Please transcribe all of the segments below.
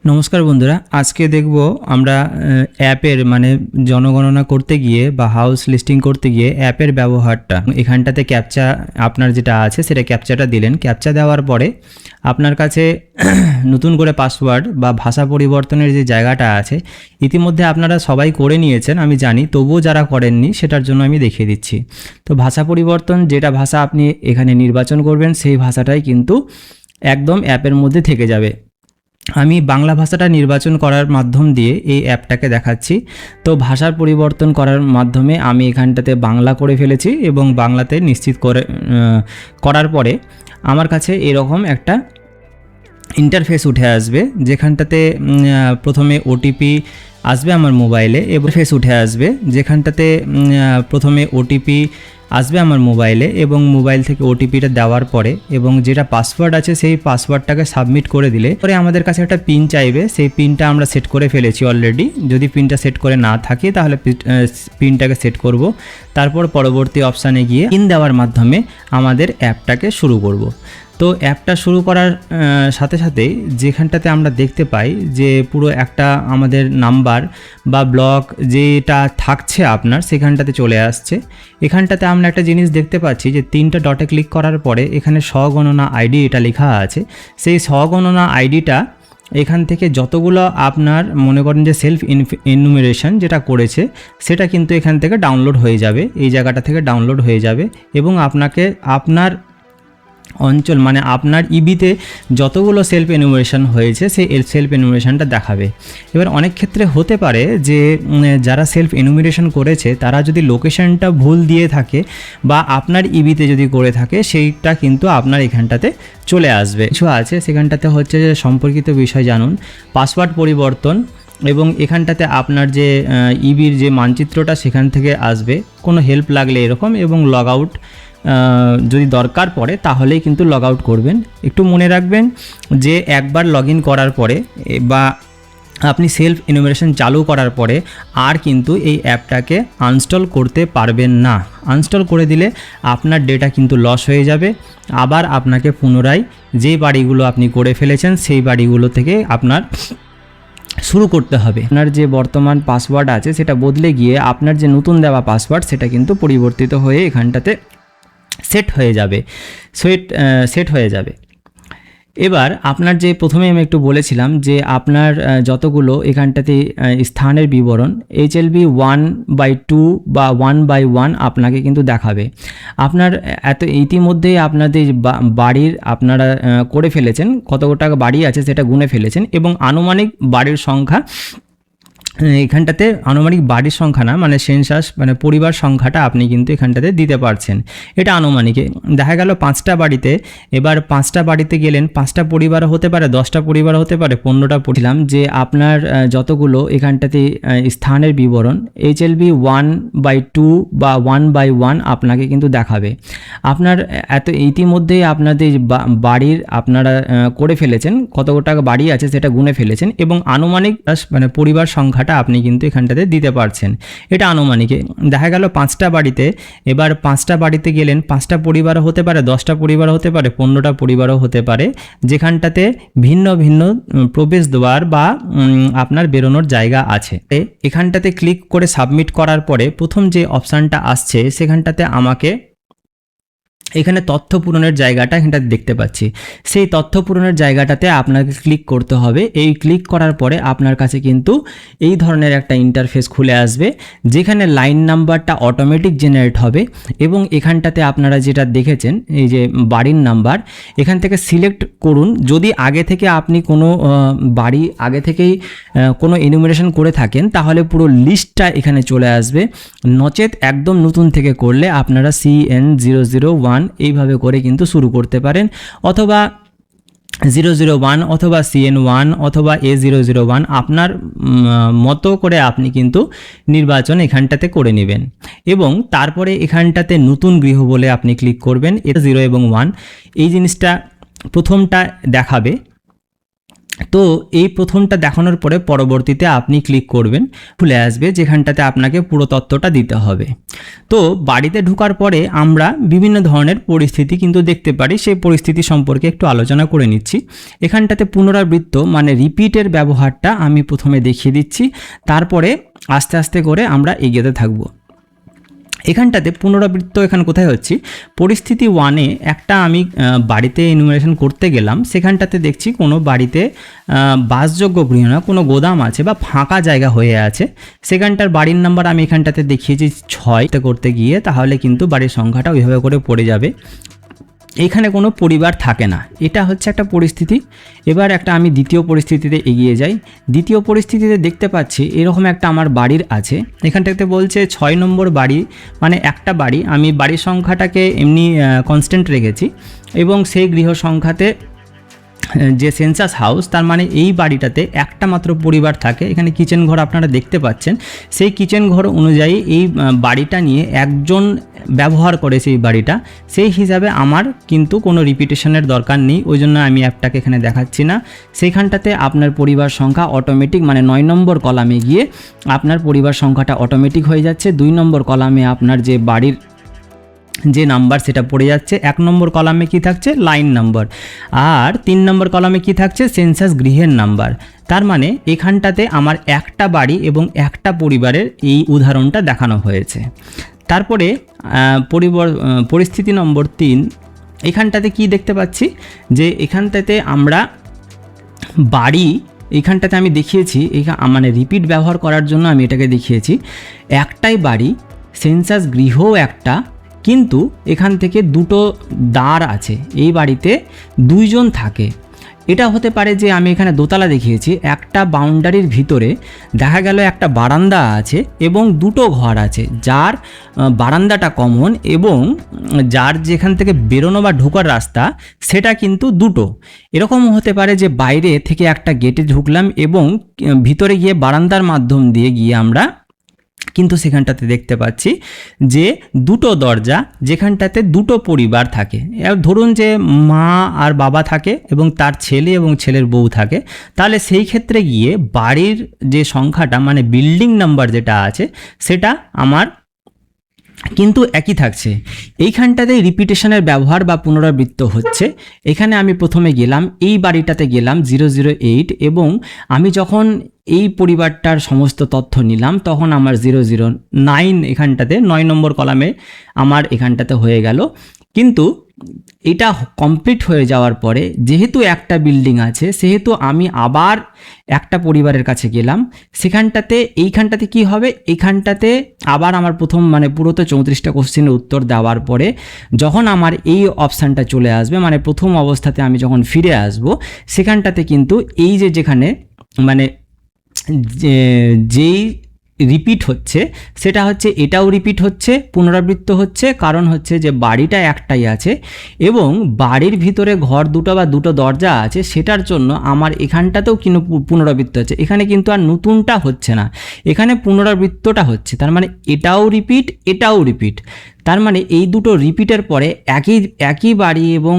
নমস্কার বন্ধুরা, আজকে দেখব আমরা অ্যাপের মানে জনগণনা করতে গিয়ে বা হাউস লিস্টিং করতে গিয়ে অ্যাপের ব্যবহারটা। এখানটাতে ক্যাপচা আপনার যেটা আছে সেটা ক্যাপচাটা দিলেন। ক্যাপচা দেওয়ার পরে আপনার কাছে নতুন করে পাসওয়ার্ড বা ভাষা পরিবর্তনের যে জায়গাটা আছে, ইতিমধ্যে আপনারা সবাই করে নিয়েছেন আমি জানি, তবুও যারা করেননি সেটার জন্য আমি দেখিয়ে দিচ্ছি। তো ভাষা পরিবর্তন যেটা ভাষা আপনি এখানে নির্বাচন করবেন সেই ভাষাটাই কিন্তু একদম অ্যাপের মধ্যে থেকে যাবে। আমি বাংলা ভাষাটা নির্বাচন করার মাধ্যম দিয়ে এই অ্যাপটাকে দেখাচ্ছি। তো ভাষার পরিবর্তন করার মাধ্যমে আমি এখানটাতে বাংলা করে ফেলেছি এবং বাংলাতে নিশ্চিত করার পরে আমার কাছে এরকম একটা ইন্টারফেস উঠে আসবে, যেখানটাতে প্রথমে ওটিপি আসবে আমার মোবাইলে এবং ফেস উঠে আসবে, যেখানটাতে প্রথমে ওটিপি আসবে আমার মোবাইলে এবং মোবাইল থেকে ওটিপিটা দেওয়ার পরে এবং যেটা পাসওয়ার্ড আছে সেই পাসওয়ার্ডটাকে সাবমিট করে দিলে পরে আমাদের কাছে একটা পিন চাইবে। সেই পিনটা আমরা সেট করে ফেলেছি অলরেডি। যদি পিনটা সেট করে না থাকে তাহলে পিনটাকে সেট করব, তারপর পরবর্তী অপশানে গিয়ে পিন দেওয়ার মাধ্যমে আমাদের অ্যাপটাকে শুরু করব। তো অ্যাপটা শুরু করার সাথে সাথেই যেখানটাতে আমরা দেখতে পাই যে পুরো একটা আমাদের নাম্বার বা ব্লক যেটা থাকছে আপনার সেখানটাতে চলে আসছে। এখানটাতে আমরা একটা জিনিস দেখতে পাচ্ছি যে 3টা ডটে ক্লিক করার পরে এখানে স্বগণনা আইডি এটা লেখা আছে। সেই স্বগণনা আইডিটা এখান থেকে যতগুলো আপনার মনে করেন যে সেলফ এনুমেরেশন যেটা করেছে সেটা কিন্তু এখান থেকে ডাউনলোড হয়ে যাবে, এই জায়গাটা থেকে ডাউনলোড হয়ে যাবে এবং আপনাকে আপনার অঞ্চল মানে আপনার ইবিতে যতগুলো সেলফ এনুমেরেশন হয়েছে সেই সেলফ এনুমেরেশনটা দেখাবে। এবার অনেক ক্ষেত্রে হতে পারে যে যারা সেলফ এনুমেরেশন করেছে তারা যদি লোকেশনটা ভুল দিয়ে থাকে বা আপনার ইবিতে যদি করে থাকে সেইটা কিন্তু আপনার এখানটাতে চলে আসবে। কিছু আছে সেখানটাতে হচ্ছে যে সম্পর্কিত বিষয় জানুন, পাসওয়ার্ড পরিবর্তন এবং এখানটাতে আপনার যে ইবির যে মানচিত্রটা সেখান থেকে আসবে, কোনো হেল্প লাগলে এরকম, এবং লগ আউট যদি দরকার পড়ে তাহলেই কিন্তু লগ আউট করবেন। একটু মনে রাখবেন যে একবার লগ ইন করার পরে বা আপনি সেলফ এনুমেরেশন চালু করার পরে আর কিন্তু এই অ্যাপটাকে আনস্টল করতে পারবেন না। আনস্টল করে দিলে আপনার ডেটা কিন্তু লস হয়ে যাবে। আবার আপনাকে পুনরায় যে বাড়িগুলো আপনি করে ফেলেছেন সেই বাড়িগুলো থেকে আপনার শুরু করতে হবে। আপনার যে বর্তমান পাসওয়ার্ড আছে সেটা বদলে গিয়ে আপনার যে নতুন দেওয়া পাসওয়ার্ড সেটা কিন্তু পরিবর্তিত হয়ে এখানটাতে সেট হয়ে যাবে। এবার আপনার যে প্রথমে আমি একটু বলেছিলাম যে আপনার যতগুলো এখানটাতে স্থানের বিবরণ HLB 1/2 বা 1/1 আপনাকে কিন্তু দেখাবে। আপনার ইতিমধ্যেই আপনাদের বাড়ির আপনারা করে ফেলেছেন, কতটা বাড়ি আছে সেটা গুনে ফেলেছেন এবং আনুমানিক বাড়ির সংখ্যা এখানটাতে আনুমানিক বাড়ির সংখ্যা না মানে সেন্সাস মানে পরিবার সংখ্যাটা আপনি কিন্তু এখানটাতে দিতে পারছেন। এটা আনুমানিক দেখা গেল 5টা বাড়িতে, এবার 5টা বাড়িতে গেলেন, 5টা পরিবার হতে পারে, 10টা পরিবার হতে পারে, 15টা পড়ছিলাম যে আপনার যতগুলো এখানটাতে স্থানের বিবরণ HLB 1/2 বা 1/1 আপনাকে কিন্তু দেখাবে। আপনার ইতিমধ্যেই আপনাদের বাড়ির আপনারা করে ফেলেছেন, কতটা বাড়ি আছে সেটা গুনে ফেলেছেন এবং আনুমানিক মানে পরিবার সংখ্যাটা আপনি কিন্তু এখানটাতে দিতে পারছেন। এটা আনুমানিক দেখা গেল 5টা বাড়িতে, এবার 5টা বাড়িতে গেলেন, 5টা পরিবারও হতে পারে, 10টা পরিবারও হতে পারে, 15টা পরিবারও হতে পারে, যেখানটাতে ভিন্ন ভিন্ন প্রবেশদ্বার বা আপনার বেরোনোর জায়গা আছে। এখানটাতে ক্লিক করে সাবমিট করার পরে প্রথম যে অপশানটা আসছে সেখানটাতে আমাকে এখানে তথ্য পূরণের জায়গাটা এখানটাতে দেখতে পাচ্ছি। সেই তথ্য পূরণের জায়গাটাতে আপনাকে ক্লিক করতে হবে। এই ক্লিক করার পরে আপনার কাছে কিন্তু এই ধরনের একটা ইন্টারফেস খুলে আসবে, যেখানে লাইন নাম্বারটা অটোমেটিক জেনারেট হবে এবং এখানটাতে আপনারা যেটা দেখেছেন এই যে বাড়ির নাম্বার, এখান থেকে সিলেক্ট করুন। যদি আগে থেকে আপনি কোনো বাড়ি আগে থেকেই কোনো এনুমেরেশন করে থাকেন তাহলে পুরো লিস্টটা এখানে চলে আসবে, নচেত একদম নতুন থেকে করলে আপনারা CN001 এইভাবে করে কিন্তু শুরু করতে পারেন, অথবা 001 অথবা CN1 অথবা A001 আপনার মতো করে আপনি কিন্তু নির্বাচন এখানটাতে করে নেবেন এবং তারপরে এখানটাতে নতুন গৃহ বলে আপনি ক্লিক করবেন। এটা 0 এবং 1 এই জিনিসটা প্রথমটা দেখাবে তো এই প্রথমটা দেখানোর পরে পরবর্তীতে আপনি ক্লিক করবেন, খুলে আসবে যেখানটাতে আপনাকে পুরো তথ্যটা দিতে হবে। তো বাড়িতে ঢোকার পরে আমরা বিভিন্ন ধরনের পরিস্থিতি কিন্তু দেখতে পারি, সেই পরিস্থিতি সম্পর্কে একটু আলোচনা করে নিচ্ছি। এখানটাতে পুনরাবৃত্ত মানে রিপিটের ব্যবহারটা আমি প্রথমে দেখিয়ে দিচ্ছি, তারপরে আস্তে আস্তে করে আমরা এগিয়ে থাকবো। এখানটাতে পুনরাবৃত্ত এখানে কোথায় হচ্ছে, পরিস্থিতি 1-এ একটা আমি বাড়িতে এনুমারেশন করতে গেলাম, সেখানটাতে দেখছি কোনো বাড়িতে বাসযোগ্য গৃহ না, কোনো গোদাম আছে বা ফাঁকা জায়গা হয়ে আছে, সেখানটার বাড়ির নাম্বার আমি এখানটাতে দেখিয়েছি 6 করতে গিয়ে, তাহলে কিন্তু বাড়ির সংখ্যাটা ওইভাবে করে পড়ে যাবে। এখানে কোনো পরিবার থাকে না, এটা হচ্ছে একটা পরিস্থিতি। এবার একটা আমি দ্বিতীয় পরিস্থিতিতে এগিয়ে যাই। দ্বিতীয় পরিস্থিতিতে দেখতে পাচ্ছি এরকম একটা আমার বাড়ির আছে, এখানটাতে বলছে 6 নম্বর বাড়ি, মানে একটা বাড়ি, আমি বাড়ির সংখ্যাটাকে এমনি কনস্ট্যান্ট রেখেছি এবং সেই গৃহ সংখ্যাতে যে সেন্সাস হাউস, তার মানে এই বাড়িটাতে একটা মাত্র পরিবার থাকে। এখানে কিচেন ঘর আপনারা দেখতে পাচ্ছেন, সেই কিচেন ঘর অনুযায়ী এই বাড়িটা নিয়ে একজন ব্যবহার করে সেই বাড়িটা, সেই হিসাবে আমার কিন্তু কোনো রিপিটেশনের দরকার নেই, ওই জন্য আমি অ্যাপটাকে এখানে দেখাচ্ছি না। সেইখানটাতে আপনার পরিবার সংখ্যা অটোমেটিক, মানে 9 নম্বর কলামে গিয়ে আপনার পরিবার সংখ্যাটা অটোমেটিক হয়ে যাচ্ছে। 2 নম্বর কলামে আপনার যে বাড়ির যে নাম্বার সেটা পড়ে যাচ্ছে, 1 নম্বর কলামে কি থাকছে, লাইন নাম্বার, আর 3 নম্বর কলামে কি থাকছে, সেন্সাস গৃহের নাম্বার। তার মানে এখানটাতে আমার একটা বাড়ি এবং একটা পরিবারের এই উদাহরণটা দেখানো হয়েছে। তারপরে পরিস্থিতি নম্বর 3, এখানটাতে কি দেখতে পাচ্ছি যে এখানটাতে আমরা বাড়ি, এখানটাতে আমি দেখিয়েছি মানে রিপিট ব্যবহার করার জন্য আমি এটাকে দেখিয়েছি, একটাই বাড়ি, সেন্সাস গৃহও একটা, কিন্তু এখান থেকে দুটো দ্বার আছে, এই বাড়িতে 2 জন থাকে। এটা হতে পারে যে আমি এখানে দোতলা দেখিয়েছি, একটা বাউন্ডারির ভিতরে দেখা গেল একটা বারান্দা আছে এবং দুটো ঘর আছে, যার বারান্দাটা কমন এবং যার যেখান থেকে বেরোনো বা ঢোকার রাস্তা সেটা কিন্তু দুটো। এরকম হতে পারে যে বাইরে থেকে একটা গেটে ঢুকলাম এবং ভিতরে গিয়ে বারান্দার মাধ্যম দিয়ে গিয়ে আমরা কিন্তু সেখানটাতে দেখতে পাচ্ছি যে দুটো দরজা, যেখানটাতে দুটো পরিবার থাকে। ধরুন যে মা আর বাবা থাকে এবং তার ছেলে এবং ছেলের বউ থাকে, তাহলে সেই ক্ষেত্রে গিয়ে বাড়ির যে সংখ্যাটা মানে বিল্ডিং নাম্বার যেটা আছে সেটা আমার কিন্তু একই থাকছে। এইখানটাতে রিপিটেশনের ব্যবহার বা পুনরাবৃত্ত হচ্ছে। এখানে আমি প্রথমে গেলাম, এই বাড়িটাতে গেলাম 008 এবং আমি যখন এই পরিবারটার সমস্ত তথ্য নিলাম তখন আমার 009 এখানটাতে 9 নম্বর কলামে আমার এখানটাতে হয়ে গেল। কিন্তু এটা কমপ্লিট হয়ে যাওয়ার পরে যেহেতু একটা বিল্ডিং আছে, সেহেতু আমি আবার একটা পরিবারের কাছে গেলাম, সেখানটাতে এইখানটাতে কি হবে, এইখানটাতে আবার আমার প্রথম মানে পুরো তো 34টা কোশ্চেনের উত্তর দেওয়ার পরে যখন আমার এই অপশানটা চলে আসবে, মানে প্রথম অবস্থাতে আমি যখন ফিরে আসব, সেখানটাতে কিন্তু এই যেখানে মানে যেই রিপিট হচ্ছে সেটা হচ্ছে এটাও রিপিট হচ্ছে, পুনরাবৃত্ত হচ্ছে, কারণ হচ্ছে যে বাড়িটা একটাই আছে এবং বাড়ির ভিতরে ঘর দুটো বা দুটো দরজা আছে, সেটার জন্য আমার এখানটাতেও কিন্তু পুনরাবৃত্ত হচ্ছে। এখানে কিন্তু আর নতুনটা হচ্ছে না, এখানে পুনরাবৃত্তটা হচ্ছে। তার মানে এটাও রিপিট, এটাও রিপিট। তার মানে এই দুটো রিপিটের পরে একই বাড়ি এবং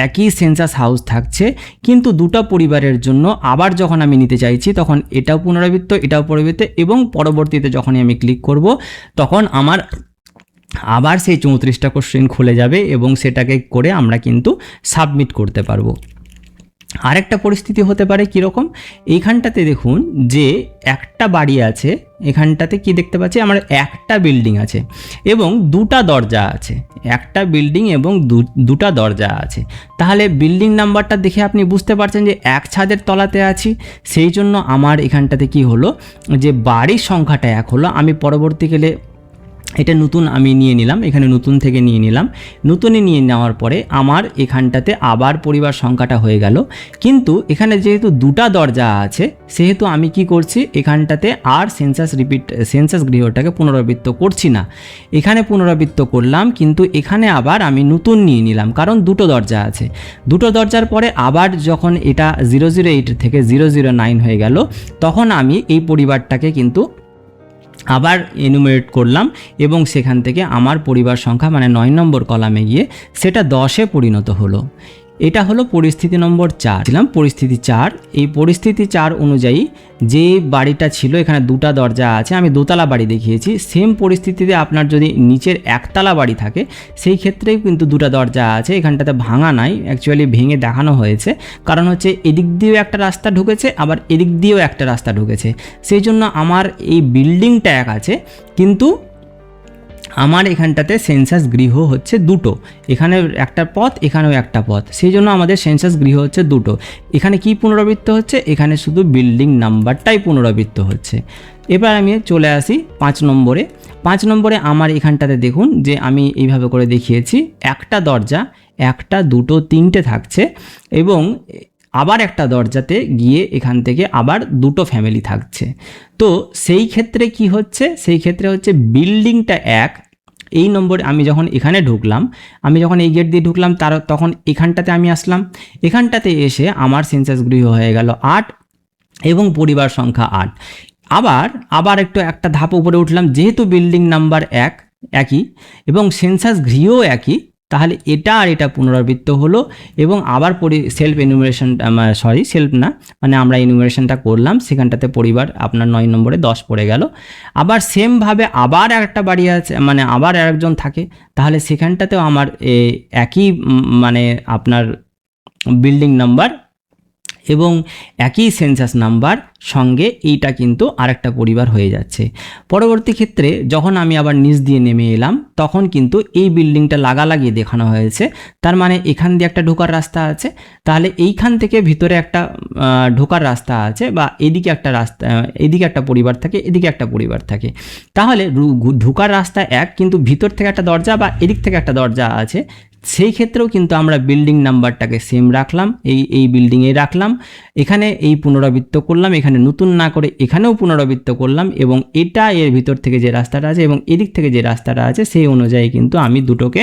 একই সেন্সাস হাউস থাকছে, কিন্তু দুটো পরিবারের জন্য আবার যখন আমি নিতে চাইছি তখন এটাও পুনরাবৃত্ত, এটাও পুনরাবৃত্ত, এবং পরবর্তীতে যখনই আমি ক্লিক করব তখন আমার আবার সেই 34টা কোশ্চেন খুলে যাবে এবং সেটাকে করে আমরা কিন্তু সাবমিট করতে পারবো। আরেকটা পরিস্থিতি হতে পারে কীরকম, এইখানটাতে দেখুন যে একটা বাড়ি আছে, এখানটাতে কি দেখতে পাচ্ছি, আমার একটা বিল্ডিং আছে এবং দুটা দরজা আছে, একটা বিল্ডিং এবং দুটা দরজা আছে। তাহলে বিল্ডিং নাম্বারটা দেখে আপনি বুঝতে পারছেন যে এক ছাদের তলাতে আছি, সেই জন্য আমার এখানটাতে কি হলো যে বাড়ির সংখ্যাটা 1 হলো। আমি পরবর্তীকালে এটা নতুন আমি নিয়ে নিলাম, এখানে নতুন থেকে নিয়ে নিলাম, নতুনে নিয়ে নেওয়ার পরে আমার এখানটাতে আবার পরিবার সংখ্যাটা হয়ে গেল। কিন্তু এখানে যেহেতু দুটা দরজা আছে সেহেতু আমি কি করছি, এখানটাতে আর সেন্সাস গৃহটাকে পুনরাবৃত্ত করছি না, এখানে পুনরাবৃত্ত করলাম, কিন্তু এখানে আবার আমি নতুন নিয়ে নিলাম কারণ দুটো দরজা আছে। দুটো দরজার পরে আবার যখন এটা 008 থেকে 009 হয়ে গেল তখন আমি এই পরিবারটাকে কিন্তু আবার এনুমেরেট করলাম এবং সেখান থেকে আমার পরিবার সংখ্যা মানে 9 নম্বর কলামে গিয়ে সেটা 10-এ পরিণত হলো। এটা হলো পরিস্থিতি নম্বর 4 ছিলাম। পরিস্থিতি 4, এই পরিস্থিতি 4 অনুযায়ী যে বাড়িটা ছিল এখানে দুটা দরজা আছে, আমি দোতলা বাড়ি দেখিয়েছি। সেম পরিস্থিতিতে আপনার যদি নিচের একতলা বাড়ি থাকে সেই ক্ষেত্রেও কিন্তু দুটা দরজা আছে, এখানটাতে ভাঙা নাই, অ্যাকচুয়ালি ভেঙে দেখানো হয়েছে। কারণ হচ্ছে এদিক দিয়েও একটা রাস্তা ঢুকেছে, আবার এদিক দিয়েও একটা রাস্তা ঢুকেছে, সেই জন্য আমার এই বিল্ডিংটা এক আছে, কিন্তু আমার এখানটাতে সেন্সাস গৃহ হচ্ছে দুটো, এখানে একটা পথ এখানেও একটা পথ, সেই জন্য আমাদের সেন্সাস গৃহ হচ্ছে দুটো। এখানে কি পুনরাবৃত্ত হচ্ছে? এখানে শুধু বিল্ডিং নাম্বারটাই পুনরাবৃত্ত হচ্ছে। এবার আমি চলে আসি 5 নম্বরে। 5 নম্বরে আমার এখানটাতে দেখুন যে আমি এইভাবে করে দেখিয়েছি, একটা দরজা, একটা, দুটো, তিনটে থাকছে, এবং আবার একটা দরজাতে গিয়ে এখান থেকে আবার দুটো ফ্যামিলি থাকছে। তো সেই ক্ষেত্রে কি হচ্ছে? সেই ক্ষেত্রে হচ্ছে বিল্ডিংটা এক, এই নম্বরে আমি যখন এখানে ঢুকলাম, আমি যখন এই গেট দিয়ে ঢুকলাম তখন এখানটাতে আমি আসলাম, এখানটাতে এসে আমার সেন্সাস গৃহ হয়ে গেল 8 এবং পরিবার সংখ্যা 8। আবার একটু একটা ধাপ উপরে উঠলাম, যেহেতু বিল্ডিং নাম্বার একই এবং সেন্সাস গৃহও একই, তাহলে এটা আর এটা পুনরাবৃত্ত হলো এবং আবার সেলফ এনুমারেশন, সেলফ না, মানে আমরা এনুমারেশনটা করলাম, সেখানটাতে পরিবার আপনার 9 নম্বরে 10 পড়ে গেল। আবার সেমভাবে আবার একটা বাড়ি আছে, মানে আবার আরেকজন থাকে, তাহলে সেখানটাতেও আমার একই মানে আপনার বিল্ডিং নাম্বার এবং একই সেন্সাস নাম্বার সঙ্গে এইটা কিন্তু আরেকটা পরিবার হয়ে যাচ্ছে। পরবর্তী ক্ষেত্রে যখন আমি আবার নিচ দিয়ে নেমে এলাম, তখন কিন্তু এই বিল্ডিংটা লাগালাগি দেখানো হয়েছে, তার মানে এখান দিয়ে একটা ঢোকার রাস্তা আছে, তাহলে এইখান থেকে ভিতরে একটা ঢোকার রাস্তা আছে, বা এদিকে একটা রাস্তা, এদিকে একটা পরিবার থাকে, এদিকে একটা পরিবার থাকে, তাহলে ঢোকার রাস্তা এক, কিন্তু ভিতর থেকে একটা দরজা বা এদিক থেকে একটা দরজা আছে, সেই ক্ষেত্রেও কিন্তু আমরা বিল্ডিং নাম্বারটাকে সেম রাখলাম, এই বিল্ডিংয়ে রাখলাম, এখানে এই পুনরাবৃত্ত করলাম, এখানে নতুন না করে এখানেও পুনরাবৃত্ত করলাম, এবং এটা এর ভিতর থেকে যে রাস্তাটা আছে এবং এদিক থেকে যে রাস্তাটা আছে সেই অনুযায়ী কিন্তু আমি দুটোকে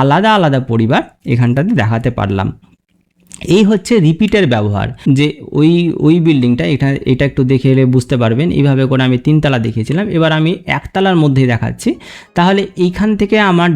আলাদা আলাদা পরিবার এখানটাতে দেখাতে পারলাম। এই হচ্ছে রিপিটের ব্যবহার, যে ওই বিল্ডিংটা এটা একটু দেখে এলে বুঝতে পারবেন। এইভাবে করে আমি 3 তলা দেখিয়েছিলাম, এবার আমি 1 তলার মধ্যেই দেখাচ্ছি। তাহলে এইখান থেকে আমার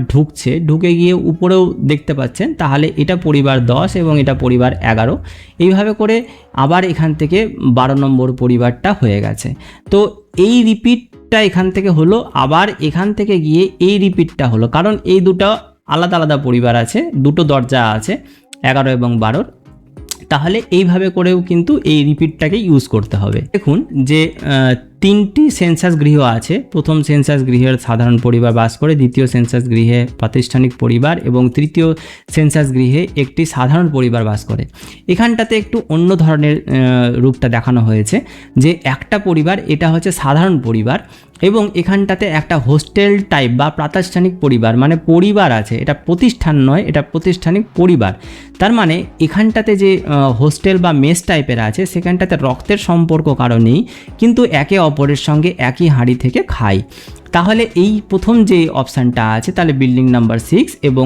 ঢুকে গিয়ে উপরেও দেখতে পাচ্ছেন, তাহলে এটা পরিবার 10 এবং এটা পরিবার 11, এইভাবে করে আবার এখান থেকে 12 নম্বর পরিবারটা হয়ে গেছে। তো এই রিপিটটা এখান থেকে হলো, আবার এখান থেকে গিয়ে এই রিপিটটা হলো, কারণ এই দুটো আলাদা আলাদা পরিবার আছে, দুটো দরজা আছে 11 এবং 12। তাহলে এইভাবে করেও কিন্তু এই রিপিটটাকে ইউজ করতে হবে। দেখুন যে 3টি সেন্সাস গৃহ আছে, প্রথম সেন্সাস গৃহের সাধারণ পরিবার বাস করে, দ্বিতীয় সেন্সাস গৃহে প্রাতিষ্ঠানিক পরিবার এবং তৃতীয় সেন্সাস গৃহে একটি সাধারণ পরিবার বাস করে। এখানটাতে একটু অন্য ধরনের রূপটা দেখানো হয়েছে, যে একটা পরিবার, এটা হচ্ছে সাধারণ পরিবার, এবং এখানটাতে একটা হোস্টেল টাইপ বা প্রাতিষ্ঠানিক পরিবার, মানে পরিবার আছে, এটা প্রতিষ্ঠান নয়, এটা প্রাতিষ্ঠানিক পরিবার। তার মানে এখানটাতে যে হোস্টেল বা মেস টাইপের আছে, সেখানটাতে রক্তের সম্পর্ক কারো নেই, কিন্তু একে অপরের সঙ্গে একই হাঁড়ি থেকে খায়। তাহলে এই প্রথম যে অপশানটা আছে, তাহলে বিল্ডিং নাম্বার 6 এবং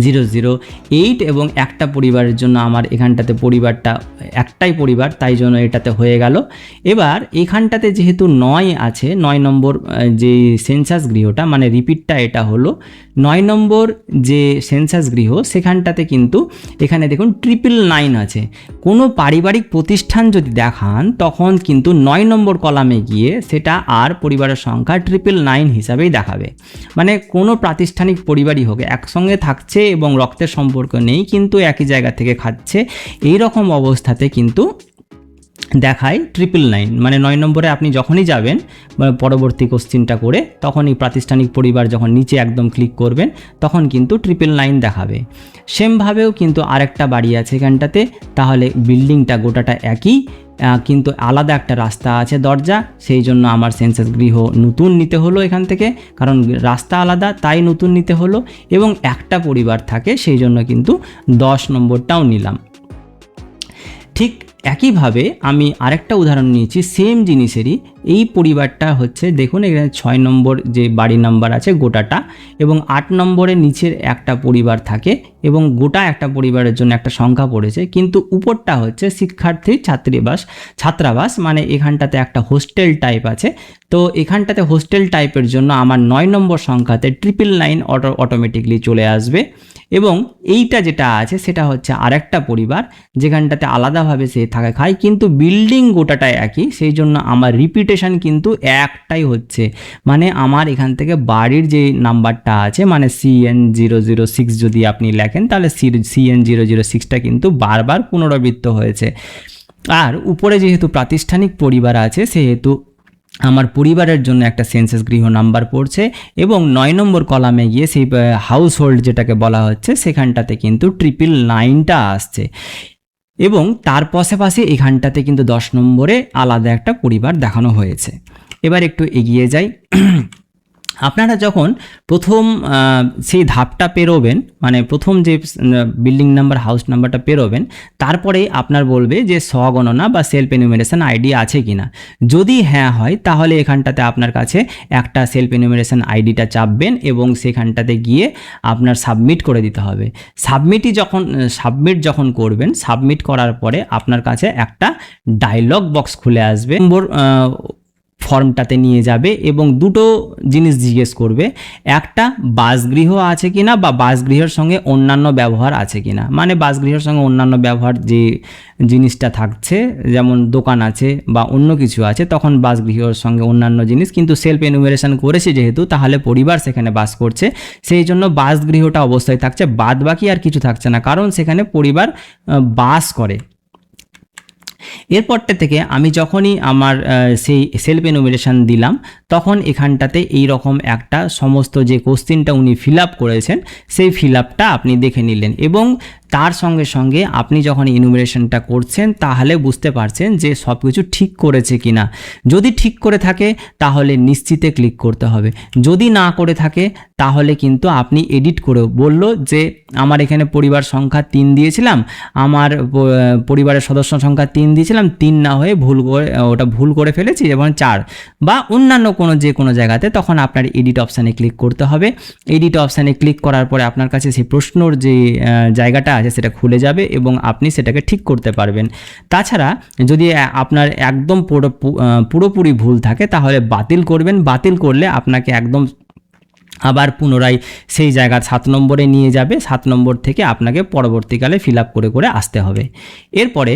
008 এবং একটা পরিবারের জন্য আমার এখানটাতে পরিবারটা একটাই পরিবার, তাই জন্য এটাতে হয়ে গেল। এবার এখানটাতে যেহেতু 9 আছে, 9 নম্বর যে সেন্সাস গৃহটা, মানে রিপিটটা এটা হলো 9 নম্বর যে সেন্সাস গৃহ, সেখানটাতে কিন্তু এখানে দেখুন 999 আছে। কোনো পারিবারিক প্রতিষ্ঠান যদি দেখান, তখন কিন্তু 9 নম্বর কলামে গিয়ে সেটা আর পরিবারের সংখ্যা 999 হিসাবেই দেখাবে। মানে কোনো প্রাতিষ্ঠানিক পরিবারই হোক, একসঙ্গে থাকছে এবং রক্তের সম্পর্ক নেই, কিন্তু একই জায়গা থেকে খাচ্ছে, এই রকম অবস্থাতে কিন্তু দেখায় 999। মানে 9 নম্বরে আপনি যখনই যাবেন পরবর্তী কোশ্চিনটা করে, তখন এই প্রাতিষ্ঠানিক পরিবার যখন নিচে একদম ক্লিক করবেন, তখন কিন্তু 999 দেখাবে। সেমভাবেও কিন্তু আরেকটা বাড়ি আছে এখানটাতে, তাহলে বিল্ডিংটা গোটাটা একই, কিন্তু আলাদা একটা রাস্তা আছে, দরজা, সেই জন্য আমার সেন্সাস গৃহ নতুন নিতে হলো এখান থেকে, কারণ রাস্তা আলাদা তাই নতুন নিতে হলো, এবং একটা পরিবার থাকে, সেই জন্য কিন্তু 10 নম্বরটাও নিলাম। ঠিক একইভাবে আমি আরেকটা উদাহরণ নিয়েছি সেম জিনিসেরই। এই পরিবারটা হচ্ছে, দেখুন এখানে 6 নম্বর যে বাড়ি নাম্বার আছে গোটাটা, এবং 8 নম্বরের নিচের একটা পরিবার থাকে, এবং গোটা একটা পরিবারের জন্য একটা সংখ্যা পড়েছে, কিন্তু উপরটা হচ্ছে শিক্ষার্থী ছাত্রাবাস, মানে এখানটাতে একটা হোস্টেল টাইপ আছে। তো এখানটাতে হোস্টেল টাইপের জন্য আমার 9 নম্বর সংখ্যাতে 999 অটোমেটিকলি চলে আসবে। এবং এইটা যেটা আছে সেটা হচ্ছে আরেকটা পরিবার, যেখানটাতে আলাদাভাবে সে থাকে খায়, কিন্তু বিল্ডিং গোটাটাই একই, সেই জন্য আমার রিপিটেশন কিন্তু একটাই হচ্ছে। মানে আমার এখান থেকে বাড়ির যে নাম্বারটা আছে, মানে CN006 যদি আপনি লেখেন, তাহলে CN006টা কিন্তু বারবার পুনরাবৃত্ত হয়েছে। আর উপরে যেহেতু প্রাতিষ্ঠানিক পরিবার আছে, সেহেতু আমার পরিবারের জন্য একটা সেন্সাস গৃহ নাম্বার পড়ছে, এবং 9 নম্বর কলামে গিয়ে সেই হাউস হোল্ড যেটাকে বলা হচ্ছে সেখানটাতে কিন্তু 999টা আসছে। এবং তার পাশাপাশি এখানটাতে কিন্তু 10 নম্বরে আলাদা একটা পরিবার দেখানো হয়েছে। এবার একটু এগিয়ে যাই। আপনারা যখন প্রথম সেই ধাপটা পেরোবেন, মানে প্রথম যে বিল্ডিং নাম্বার হাউস নাম্বারটা পেরোবেন, তারপরেই আপনার বলবে যে স্বগণনা বা সেলফ এনুমেরেশন আইডি আছে কিনা। যদি হ্যাঁ হয় তাহলে এখানটাতে আপনার কাছে একটা সেলফ এনুমেরেশন আইডিটা চাপবেন এবং সেখানটাতে গিয়ে আপনার সাবমিট করে দিতে হবে। সাবমিট যখন করবেন, সাবমিট করার পরে আপনার কাছে একটা ডায়লগ বক্স খুলে আসবে, ফর্মটাতে নিয়ে যাবে এবং দুটো জিনিস জিজ্ঞেস করবে, একটা বাসগৃহ আছে কিনা বা বাসগৃহের সঙ্গে অন্যান্য ব্যবহার আছে কিনা। মানে বাসগৃহের সঙ্গে অন্যান্য ব্যবহার যে জিনিসটা থাকছে, যেমন দোকান আছে বা অন্য কিছু আছে, তখন বাসগৃহের সঙ্গে অন্যান্য জিনিস, কিন্তু সেলফ এনুমেরেশন করেছে যেহেতু, তাহলে পরিবার সেখানে বাস করছে, সেই জন্য বাসগৃহটা অবশ্যই থাকছে, বাদ বাকি আর কিছু থাকছে না, কারণ সেখানে পরিবার বাস করে। এরপরটা থেকে আমি যখনই আমার সেই সেলফ এনুমেরেশন দিলাম, তখন এখানটাতে এই রকম একটা সমস্ত যে কোশ্চেনটা উনি ফিল আপ করেছেন সেই ফিল আপটা আপনি দেখে নিলেন, এবং তার সঙ্গে সঙ্গে আপনি যখন ইনুমেরেশনটা করছেন তাহলে বুঝতে পারছেন যে সব কিছু ঠিক করেছে কিনা। যদি ঠিক করে থাকে তাহলে নিশ্চিতে ক্লিক করতে হবে, যদি না করে থাকে তাহলে কিন্তু আপনি এডিট করে বললো যে আমার এখানে পরিবার সংখ্যা 3 দিয়েছিলাম, আমার পরিবারের সদস্য সংখ্যা 3 দিয়েছিলাম, 3 না হয়ে ভুল করে ফেলেছি এবং 4 বা অন্যান্য যে কোনো জায়গাতে, তখন আপনার এডিট অপশানে ক্লিক করতে হবে। এডিট অপশানে ক্লিক করার পরে আপনার কাছে সেই প্রশ্নর যে জায়গাটা আছে সেটা খুলে যাবে এবং আপনি সেটাকে ঠিক করতে পারবেন। তাছাড়া যদি আপনার একদম পুরোপুরি ভুল থাকে তাহলে বাতিল করবেন, বাতিল করলে আপনাকে একদম আবার পুনরায় সেই জায়গা 7 নম্বরে নিয়ে যাবে, 7 নম্বর থেকে আপনাকে পরবর্তীকালে ফিল আপ করে আসতে হবে। এরপরে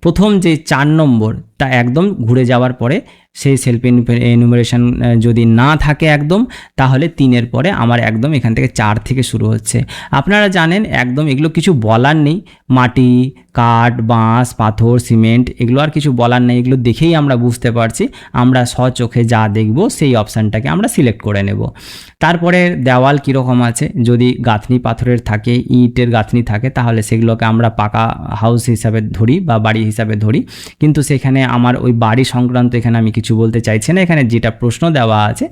প্রথম যে 4 নম্বর তা একদম ঘুরে যাওয়ার পরে সেই সেলফ এনুমেরেশন যদি না থাকে একদম, তাহলে 3-এর পরে আমার একদম এখান থেকে 4 থেকে শুরু হচ্ছে। আপনারা জানেন একদম এগুলো কিছু বলার নেই, মাটি, কাঠ, বাঁশ, পাথর, সিমেন্ট, এগুলো আর কিছু বলার নেই, এগুলো দেখেই আমরা বুঝতে পারছি, আমরা স্বচোখে যা দেখব সেই অপশানটাকে আমরা সিলেক্ট করে নেব। তারপরে দেওয়াল কীরকম আছে, যদি গাঁথনি পাথরের থাকে, ইটের গাঁথনি থাকে, তাহলে সেগুলোকে আমরা পাকা হাউস হিসাবে ধরি বা বাড়ি হিসাবে ধরি, কিন্তু সেখানে আমার ওই বাড়ি সংক্রান্ত এখানে আমি কিছু বলতে চাইছি না। এখানে যেটা প্রশ্ন দেওয়া আছে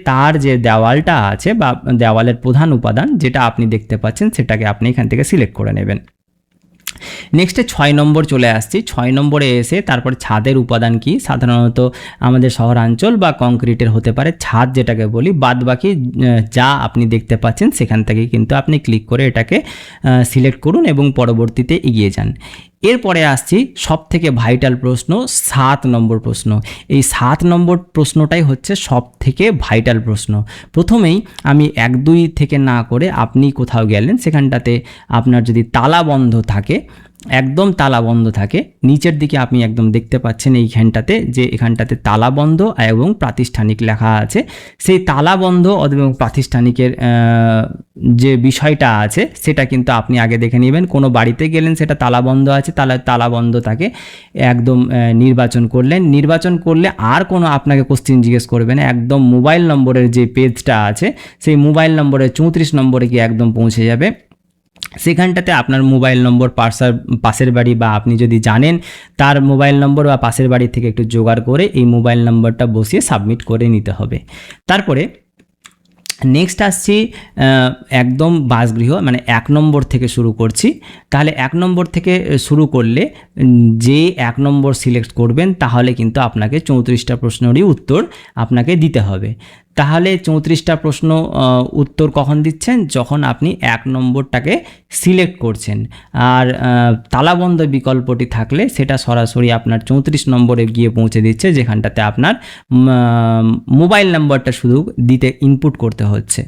তার যে দেওয়ালটা আছে বা দেওয়ালের প্রধান উপাদান যেটা আপনি দেখতে পাচ্ছেন সেটাকে আপনি এখান থেকে সিলেক্ট করে নেবেন। নেক্সটে 6 নম্বর চলে আসছি। 6 নম্বরে এসে তারপর ছাদের উপাদান কি, সাধারণত আমাদের শহরাঞ্চল বা কংক্রিটের হতে পারে ছাদ যেটাকে বলি, বাদ বাকি যা আপনি দেখতে পাচ্ছেন সেখান থেকে কিন্তু আপনি ক্লিক করে এটাকে সিলেক্ট করুন এবং পরবর্তীতে এগিয়ে যান। এরপরে আসছি সব থেকে ভাইটাল প্রশ্ন, 7 নম্বর প্রশ্ন। এই 7 নম্বর প্রশ্নটাই হচ্ছে সব থেকে ভাইটাল প্রশ্ন। প্রথমেই আমি 1-2 থেকে না করে আপনি কোথাও গেলেন, সেখানটাতে আপনার যদি তালা বন্ধ থাকে, একদম তালা বন্ধ থাকে, নিচের দিকে আপনি একদম দেখতে পাচ্ছেন এইখানটাতে যে এখানটাতে তালা বন্ধ এবং প্রাতিষ্ঠানিক লেখা আছে। সেই তালা বন্ধ এবং প্রাতিষ্ঠানিকের যে বিষয়টা আছে সেটা কিন্তু আপনি আগে দেখে নেবেন। কোনো বাড়িতে গেলেন সেটা তালা বন্ধ আছে, তালা বন্ধ তাকে একদম নির্বাচন করলেন। নির্বাচন করলে আর কোনো আপনাকে কোশ্চেন জিজ্ঞেস করবে না, একদম মোবাইল নম্বরের যে পেজটা আছে সেই মোবাইল নম্বরের 34 নম্বরে গিয়ে একদম পৌঁছে যাবে। সেখানটাতে আপনার মোবাইল নম্বর পাশের বাড়ি বা আপনি যদি জানেন তার মোবাইল নম্বর বা পাশের বাড়ি থেকে একটু জোগাড় করে এই মোবাইল নম্বরটা বসিয়ে সাবমিট করে নিতে হবে। তারপরে নেক্সট আসছি একদম বাসগৃহ, মানে 1 নম্বর থেকে শুরু করছি। তাহলে 1 নম্বর থেকে শুরু করলে যে 1 নম্বর সিলেক্ট করবেন তাহলে কিন্তু আপনাকে 34টা প্রশ্নেরই উত্তর আপনাকে দিতে হবে। তাহলে 34টা প্রশ্ন উত্তর কখন দিচ্ছেন? যখন আপনি 1 নম্বরটাকে সিলেক্ট করছেন। আর তালাবন্ধ বিকল্পটি থাকলে সেটা সরাসরি আপনার 34 নম্বরে গিয়ে পৌঁছে দিচ্ছে, যেখানটাতে আপনার মোবাইল নাম্বারটা শুধু দিতে ইনপুট করতে হচ্ছে।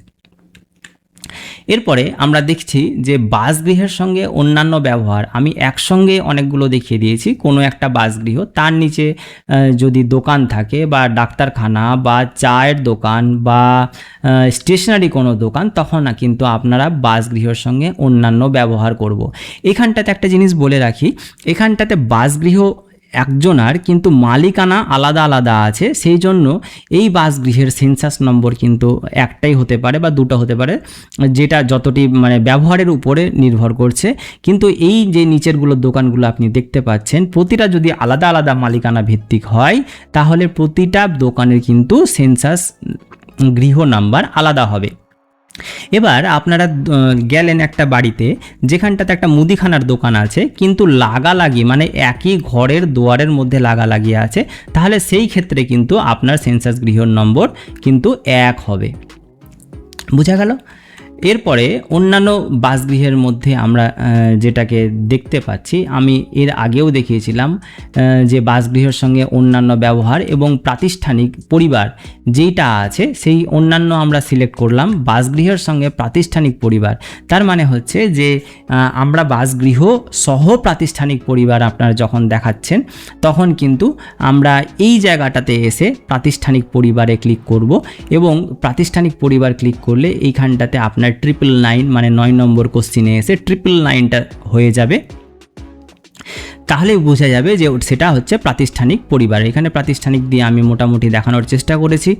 এরপরে আমরা দেখছি যে বাসগৃহের সঙ্গে অন্যান্য ব্যবহার, আমি একসঙ্গে অনেকগুলো দেখিয়ে দিয়েছি। কোনো একটা বাসগৃহ, তার নিচে যদি দোকান থাকে বা ডাক্তারখানা বা চায়ের দোকান বা স্টেশনারি কোনো দোকান, তখন না কিন্তু আপনারা বাসগৃহের সঙ্গে অন্যান্য ব্যবহার করব। এখানটাতে একটা জিনিস বলে রাখি, এখানটাতে বাসগৃহ একজনার কিন্তু মালিকানা আলাদা আলাদা আছে, সেই জন্য এই বাসগৃহের সেন্সাস নম্বর কিন্তু একটাই হতে পারে বা দুটো হতে পারে, যেটা যতটি মানে ব্যবহারের উপরে নির্ভর করছে। কিন্তু এই যে নিচেরগুলো দোকানগুলো আপনি দেখতে পাচ্ছেন, প্রতিটা যদি আলাদা আলাদা মালিকানা ভিত্তিক হয়, তাহলে প্রতিটা দোকানের কিন্তু সেন্সাস গৃহ নাম্বার আলাদা হবে। এবার আপনারা গেলেন একটা বাড়িতে, যেখানটাতে একটা মুদিখানার দোকান আছে, কিন্তু লাগালাগি মানে একই ঘরের দুয়ারের মধ্যে লাগালাগি আছে, তাহলে সেই ক্ষেত্রে কিন্তু আপনার সেন্সাস গৃহ নম্বর কিন্তু 1 হবে। বোঝা গেল? এরপরে অন্যান্য বাসগৃহের মধ্যে আমরা যেটাকে দেখতে পাচ্ছি, আমি এর আগেও দেখিয়েছিলাম যে বাসগৃহের সঙ্গে অন্যান্য ব্যবহার এবং প্রাতিষ্ঠানিক পরিবার যেটা আছে, সেই অন্যান্য আমরা সিলেক্ট করলাম। বাসগৃহের সঙ্গে প্রাতিষ্ঠানিক পরিবার, তার মানে হচ্ছে যে আমরা বাসগৃহ সহ প্রাতিষ্ঠানিক পরিবার আপনারা যখন দেখাচ্ছেন, তখন কিন্তু আমরা এই জায়গাটাতে এসে প্রাতিষ্ঠানিক পরিবারে ক্লিক করব এবং প্রাতিষ্ঠানিক পরিবার ক্লিক করলে এইখানটাতে আপনার 999 মানে 9 নম্বর কোশ্চিনে এসে 999টা হয়ে যাবে। তাহলে বোঝা যাবে যে সেটা হচ্ছে প্রাতিষ্ঠানিক পরিবার। এখানে প্রাতিষ্ঠানিক দিয়ে আমি মোটামুটি দেখানোর চেষ্টা করেছি।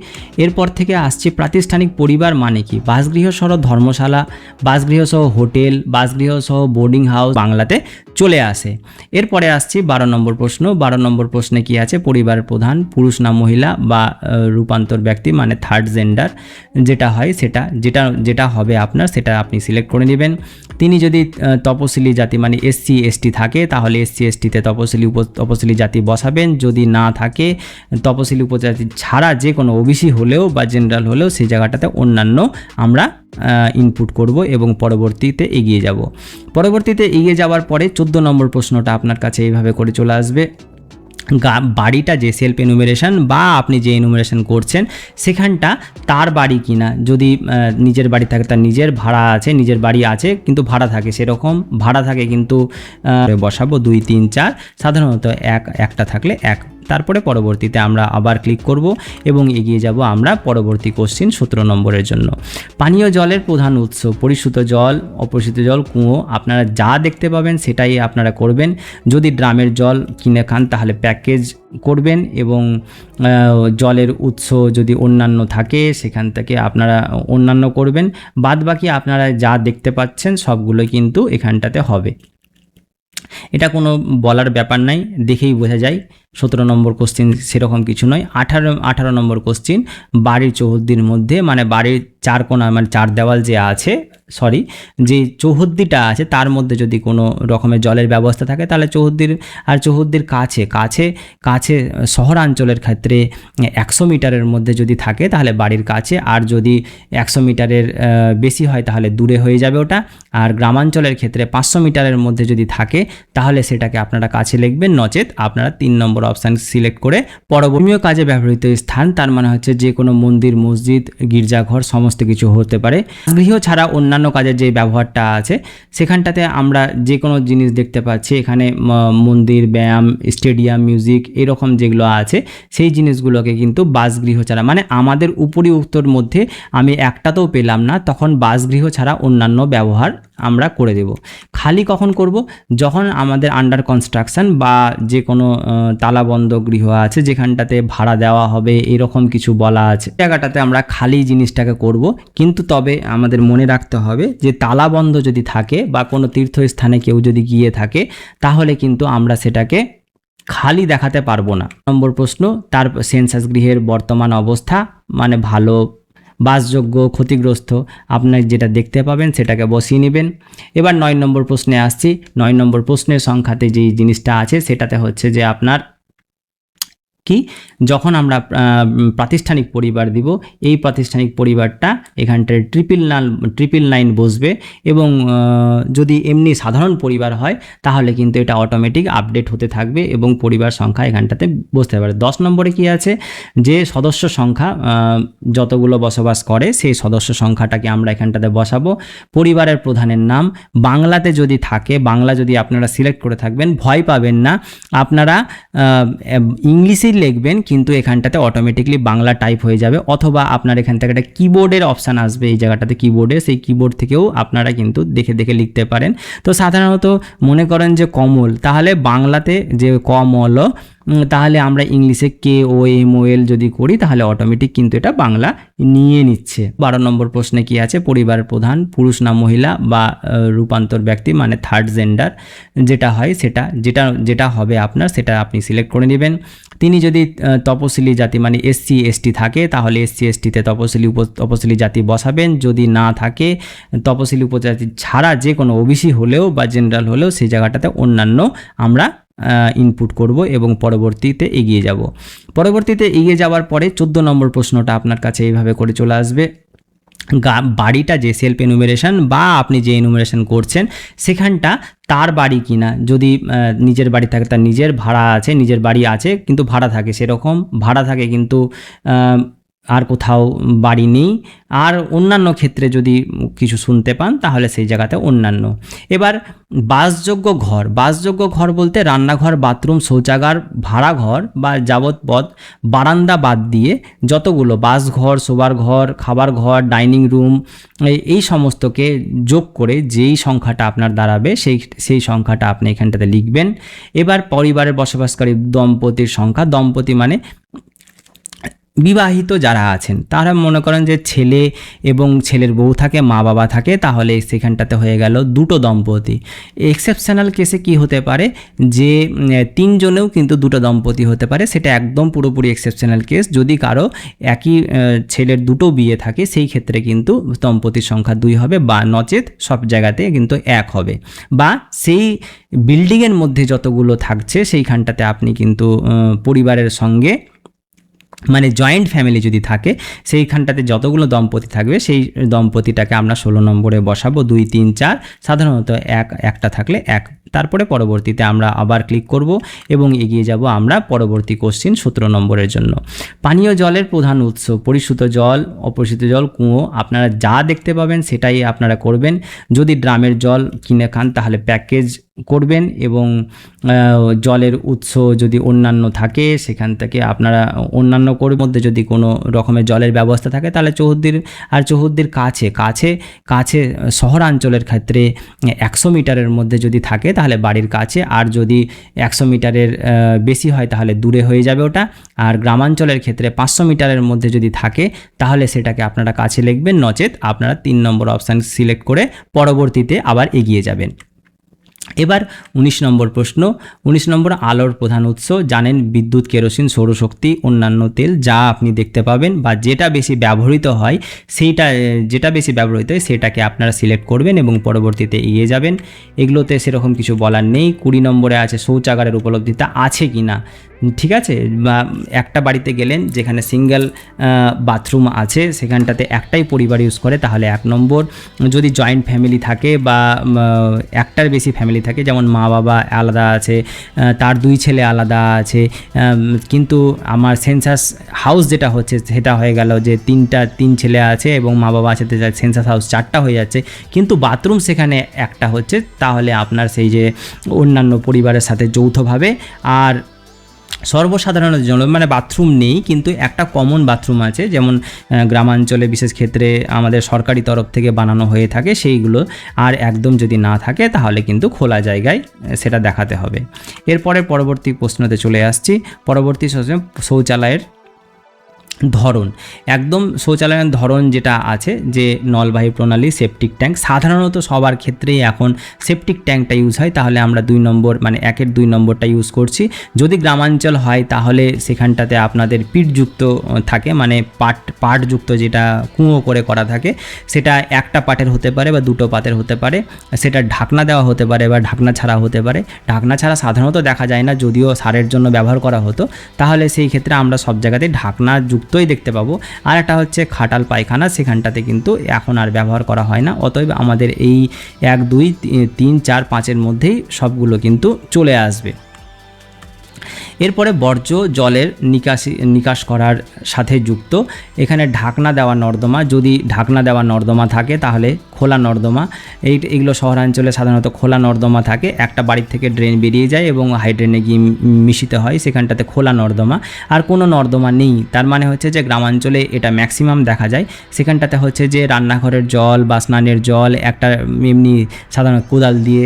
এরপর থেকে আসছে প্রাতিষ্ঠানিক পরিবার মানে কি? বাসগৃহ সহ ধর্মশালা, বাসগৃহ সহ হোটেল, বাসগৃহ সহ বোর্ডিং হাউস বাংলাতে চলে আসে। এরপরে আসছি 12 নম্বর প্রশ্ন। 12 নম্বর প্রশ্নে কি আছে? পরিবারের প্রধান পুরুষ না মহিলা বা রূপান্তর ব্যক্তি মানে থার্ড জেন্ডার যেটা হয়, যেটা হবে আপনার, সেটা আপনি সিলেক্ট করে নেবেন। তিনি যদি তপশিলি জাতি মানে SC ST থাকে, তাহলে SC STতে তপশিলি জাতি বসাবেন। যদি না থাকে, তপশিলি উপজাতি ছাড়া যে কোনো OBC হলেও বা জেনারেল হলেও সেই জায়গাটাতে অন্যান্য আমরা ইনপুট করব এবং পরবর্তীতে এগিয়ে যাব। পরবর্তীতে এগিয়ে যাওয়ার পরে 14 নম্বর প্রশ্নটা আপনার কাছে এইভাবে করে চলে আসবে। বাড়িটা যে সেলফ এনুমেরেশন বা আপনি যে এনুমেরেশন করছেন সেখানটা তার বাড়ি কিনা, যদি নিজের বাড়ি থাকে, তার নিজের ভাড়া আছে, নিজের বাড়ি আছে কিন্তু ভাড়া থাকে, সেরকম ভাড়া থাকে কিন্তু বসাবো 2 3 4, সাধারণত একটা থাকলে 1। তারপরে পরবর্তীতে আমরা আবার ক্লিক করব এবং এগিয়ে যাব আমরা পরবর্তী কোশ্চিন 17 নম্বরের জন্য। পানীয় জলের প্রধান উৎস পরিশুদ্ধ জল, অপরিশুদ্ধ জল, কুয়ো। আপনারা যা দেখতে পাবেন সেটাই আপনারা করবেন। যদি ড্রামের জল কিনে খান তাহলে প্যাকেজ করবেন এবং জলের উৎস যদি অন্যান্য থাকে সেখান থেকে আপনারা অন্যান্য করবেন। বাদবাকি আপনারা যা দেখতে পাচ্ছেন সবগুলো কিন্তু এখানটাতে হবে। এটা কোনো বলার ব্যাপার নাই, দেখেই বোঝা যায়। 17 নম্বর কোশ্চিন সেরকম কিছু নয়। 18 নম্বর কোশ্চিন বাড়ির চৌহদ্দির মধ্যে মানে বাড়ির 4 কোণা মানে 4 দেওয়াল যে আছে, যে চৌহদ্দিটা আছে তার মধ্যে যদি কোনো রকমের জলের ব্যবস্থা থাকে, তাহলে চৌহদ্দির কাছে শহরাঞ্চলের ক্ষেত্রে 100 মিটারের মধ্যে যদি থাকে তাহলে বাড়ির কাছে, আর যদি 100 মিটারের বেশি হয় তাহলে দূরে হয়ে যাবে ওটা। আর গ্রামাঞ্চলের ক্ষেত্রে 500 মিটারের মধ্যে যদি থাকে তাহলে সেটাকে আপনারা কাছে লিখবেন, নচেত আপনারা 3 নম্বর অপশান সিলেক্ট করে পরবর্তী কাজে ব্যবহৃত স্থান, তার মানে হচ্ছে যে কোনো মন্দির, মসজিদ, গির্জাঘর সমস্ত কিছু হতে পারে। গৃহ ছাড়া অন্যান্য কাজের যে ব্যবহারটা আছে সেখানটাতে আমরা যে কোনো জিনিস দেখতে পাচ্ছি, এখানে মন্দির, ব্যায়াম, স্টেডিয়াম, মিউজিক এরকম যেগুলো আছে সেই জিনিসগুলোকে কিন্তু বাসগৃহ ছাড়া মানে আমাদের উপরিউক্তর মধ্যে আমি একটাতেও পেলাম না, তখন বাসগৃহ ছাড়া অন্যান্য ব্যবহার আমরা করে দেব। খালি কখন করব? যখন আমাদের আন্ডার কনস্ট্রাকশন বা যে কোনো তালাবন্ধ গৃহ আছে যেখানটাতে ভাড়া দেওয়া হবে এরকম কিছু বলা আছে, জায়গাটাতে আমরা খালি জিনিসটাকে করব। কিন্তু তবে আমাদের মনে রাখতে হবে যে তালাবন্ধ যদি থাকে বা কোনো তীর্থস্থানে কেউ যদি গিয়ে থাকে তাহলে কিন্তু আমরা সেটাকে খালি দেখাতে পারবো না। নম্বর প্রশ্ন, তার সেন্সাস গৃহের বর্তমান অবস্থা মানে ভালো, বাসযোগ্য, ক্ষতিগ্রস্ত, আপনার যেটা দেখতে পাবেন সেটাকে বসিয়ে নেবেন। এবার 9 নম্বর প্রশ্নে আসছি। 9 নম্বর প্রশ্নের সংখ্যাতে যেই জিনিসটা আছে সেটাতে হচ্ছে যে আপনার কি যখন আমরা প্রাতিষ্ঠানিক পরিবার দিব, এই প্রাতিষ্ঠানিক পরিবারটা এখানটায় 999 বসবে, এবং যদি এমনি সাধারণ পরিবার হয় তাহলে কিন্তু এটা অটোমেটিক আপডেট হতে থাকবে এবং পরিবার সংখ্যা এখানটাতে বসতে পারে। 10 নম্বরে কি আছে, যে সদস্য সংখ্যা যতগুলো বসবাস করে সেই সদস্য সংখ্যাটাকে আমরা এখানটাতে বসাবো। পরিবারের প্রধানের নাম বাংলাতে যদি থাকে, বাংলা যদি আপনারা সিলেক্ট করে থাকবেন, ভয় পাবেন না, আপনারা ইংলিশেই লিখবেন, কিন্তু এখানটাতে অটোমেটিকলি বাংলা টাইপ হয়ে যাবে, অথবা আপনার এখান থেকে একটা কিবোর্ডের অপশান আসবে এই জায়গাটাতে, কিবোর্ডে, সেই কিবোর্ড থেকেও আপনারা কিন্তু দেখে দেখে লিখতে পারেন। তো সাধারণত মনে করেন যে কমল, তাহলে বাংলাতে যে কমল, তাহলে আমরা ইংলিশে KOMOL যদি করি তাহলে অটোমেটিক কিন্তু এটা বাংলা নিয়ে নিচ্ছে। 12 নম্বর প্রশ্নে কি আছে, পরিবারের প্রধান পুরুষ না মহিলা বা রূপান্তর ব্যক্তি মানে থার্ড জেন্ডার যেটা হয় যেটা হবে আপনার, সেটা আপনি সিলেক্ট করে নেবেন। তিনি যদি তপশিলি জাতি মানে SC ST থাকে তাহলে SC STতে তপশিলি জাতি বসাবেন, যদি না থাকে তপশিলি উপজাতি ছাড়া যে কোনো OBC হলেও বা জেনারেল হলেও সেই জায়গাটাতে অন্যান্য আমরা ইনপুট করব এবং পরবর্তীতে এগিয়ে যাব। পরবর্তীতে এগিয়ে যাওয়ার পরে 14 নম্বর প্রশ্নটা আপনার কাছে এইভাবে করে চলে আসবে, বাড়িটা যে সেলফ এনুমেরেশন বা আপনি যে এনুমেরেশন করছেন সেখানটা তার বাড়ি কিনা, যদি নিজের বাড়ি থাকে, তার নিজের ভাড়া আছে, নিজের বাড়ি আছে কিন্তু ভাড়া থাকে, সেরকম ভাড়া থাকে কিন্তু আর কোথাও বাড়ি নেই, আর অন্যান্য ক্ষেত্রে যদি কিছু শুনতে পান তাহলে সেই জায়গাতে অন্যান্য। এবার বাসযোগ্য ঘর বলতে রান্নাঘর, বাথরুম, শৌচাগার, ভাড়াঘর বা যাবৎপদ বারান্দা বাদ দিয়ে যতগুলো বাসঘর, শোবার ঘর, খাবার ঘর, ডাইনিং রুম এই সমস্তকে যোগ করে যেই সংখ্যাটা আপনার দাঁড়াবে সেই সংখ্যাটা আপনি এখানটাতে লিখবেন। এবার পরিবারের বসবাসকারী দম্পতির সংখ্যা, দম্পতি মানে বিবাহিত যারা আছেন, তারা মনে করেন যে ছেলে এবং ছেলের বউ থাকে, মা বাবা থাকে, তাহলে সেখানটাতে হয়ে গেল 2টো দম্পতি। এক্সেপশনাল কেসে কি হতে পারে যে 3 জনেও কিন্তু 2টো দম্পতি হতে পারে, সেটা একদম পুরোপুরি এক্সেপশনাল কেস। যদি কারো একই ছেলের 2টো বিয়ে থাকে সেই ক্ষেত্রে কিন্তু দম্পতির সংখ্যা 2 হবে, বা নচেত সব জায়গাতে কিন্তু 1 হবে, বা সেই বিল্ডিংয়ের মধ্যে যতগুলো থাকছে সেইখানটাতে আপনি কিন্তু পরিবারের সঙ্গে মানে জয়েন্ট ফ্যামিলি যদি থাকে সেইখানটাতে যতগুলো দম্পতি থাকবে সেই দম্পতিটাকে আমরা 16 নম্বরে বসাবো। 2, 3, 4 সাধারণত একটা থাকলে 1। তারপরে পরবর্তীতে আমরা আবার ক্লিক করব এবং এগিয়ে যাব আমরা পরবর্তী কোশ্চিন 17 নম্বরের জন্য। পানীয় জলের প্রধান উৎস পরিশুদ্ধ জল, অপরিশুদ্ধ জল, কুয়ো, আপনারা যা দেখতে পাবেন সেটাই আপনারা করবেন। যদি ড্রামের জল কিনে খান তাহলে প্যাকেজ করবেন, এবং জলের উৎস যদি অন্যান্য থাকে সেখান থেকে আপনারা অন্যান্য করে মধ্যে যদি কোনো রকমের জলের ব্যবস্থা থাকে তাহলে চৌহদ্দির কাছে শহরাঞ্চলের ক্ষেত্রে 100 মিটারের মধ্যে যদি থাকে তাহলে বাড়ির কাছে, আর যদি 100 মিটারের বেশি হয় তাহলে দূরে হয়ে যাবে ওটা, আর গ্রামাঞ্চলের ক্ষেত্রে 500 মিটারের মধ্যে যদি থাকে তাহলে সেটাকে আপনারা কাছে লিখবেন, নচেত আপনারা 3 নম্বর অপশান সিলেক্ট করে পরবর্তীতে আবার এগিয়ে যাবেন। এবার 19 নম্বর প্রশ্ন। 19 নম্বর আলোর প্রধান উৎস জানেন, বিদ্যুৎ, কেরোসিন, সৌরশক্তি, অন্যান্য তেল, যা আপনি দেখতে পাবেন বা যেটা বেশি ব্যবহৃত হয় সেটাকে আপনারা সিলেক্ট করবেন এবং পরবর্তীতে এগিয়ে যাবেন। এগুলোতে সেরকম কিছু বলার নেই। 20 নম্বরে আছে শৌচাগারের উপলব্ধিতা আছে কি না, ঠিক আছে, বা একটা বাড়িতে গেলেন যেখানে সিঙ্গেল বাথরুম আছে সেখানটাতে একটাই পরিবার ইউজ করে তাহলে 1 নম্বর। যদি জয়েন্ট ফ্যামিলি থাকে বা একটার বেশি ফ্যামিলি থাকে, যেমন মা বাবা আলাদা আছে, তার 2 ছেলে আলাদা আছে, কিন্তু আমার সেন্সাস হাউস যেটা হচ্ছে সেটা হয়ে গেল যে 3 ছেলে আছে এবং মা বাবা আছে, সেন্সাস হাউস 4টা হয়ে যাচ্ছে, কিন্তু বাথরুম সেখানে একটা হচ্ছে, তাহলে আপনার সেই যে অন্যান্য পরিবারের সাথে যৌথভাবে, আর সর্বসাধারণের জন্য মানে বাথরুম নেই কিন্তু একটা কমন বাথরুম আছে, যেমন গ্রামাঞ্চলে বিশেষ ক্ষেত্রে আমাদের সরকারি তরফ থেকে বানানো হয়ে থাকে সেইগুলো, আর একদম যদি না থাকে তাহলে কিন্তু খোলা জায়গায় সেটা দেখাতে হবে। এরপরে পরবর্তী প্রশ্নতে চলে আসছি। পরবর্তী শৌচালয়ের ধরন, একদম শৌচালয়ের ধরন যেটা আছে যে নলবাহী প্রণালী, সেপটিক ট্যাঙ্ক, সাধারণত সবার ক্ষেত্রেই এখন সেপটিক ট্যাঙ্কটা ইউজ হয়, তাহলে আমরা 2 নম্বর মানে 1-এর 2 নম্বরটা ইউজ করছি। যদি গ্রামাঞ্চল হয় তাহলে সেখানটাতে আপনাদের পিটযুক্ত থাকে, মানে পাটযুক্ত যেটা কুঁয়ো করে করা থাকে, সেটা একটা পাটের হতে পারে বা দুটো পাতের হতে পারে, সেটা ঢাকনা দেওয়া হতে পারে বা ঢাকনা ছাড়া হতে পারে। ঢাকনা ছাড়া সাধারণত দেখা যায় না, যদিও সারের জন্য ব্যবহার করা হতো, তাহলে সেই ক্ষেত্রে আমরা সব জায়গাতেই ঢাকনা যুক্তই দেখতে পাবো। আর একটা হচ্ছে খাটাল পায়খানা, সেখানটাতে কিন্তু এখন আর ব্যবহার করা হয় না। অতএব আমাদের এই 1, 2, 3, 4, 5-এর মধ্যেই সবগুলো কিন্তু চলে আসবে। এরপরে বর্জ্য জলের নিকাশ করার সাথে যুক্ত, এখানে ঢাকনা দেওয়া নর্দমা, যদি ঢাকনা দেওয়া নর্দমা থাকে তাহলে খোলা নর্দমা, এইগুলো শহরাঞ্চলে সাধারণত খোলা নর্দমা থাকে, একটা বাড়ির থেকে ড্রেন বেরিয়ে যায় এবং হাইড্রেনে গিয়ে মিশিত হয়, সেখানটাতে খোলা নর্দমা। আর কোনো নর্দমা নেই, তার মানে হচ্ছে যে গ্রামাঞ্চলে এটা ম্যাক্সিমাম দেখা যায়। সেখানটাতে হচ্ছে যে রান্নাঘরের জল বা স্নানের জল একটা এমনি সাধারণ কোদাল দিয়ে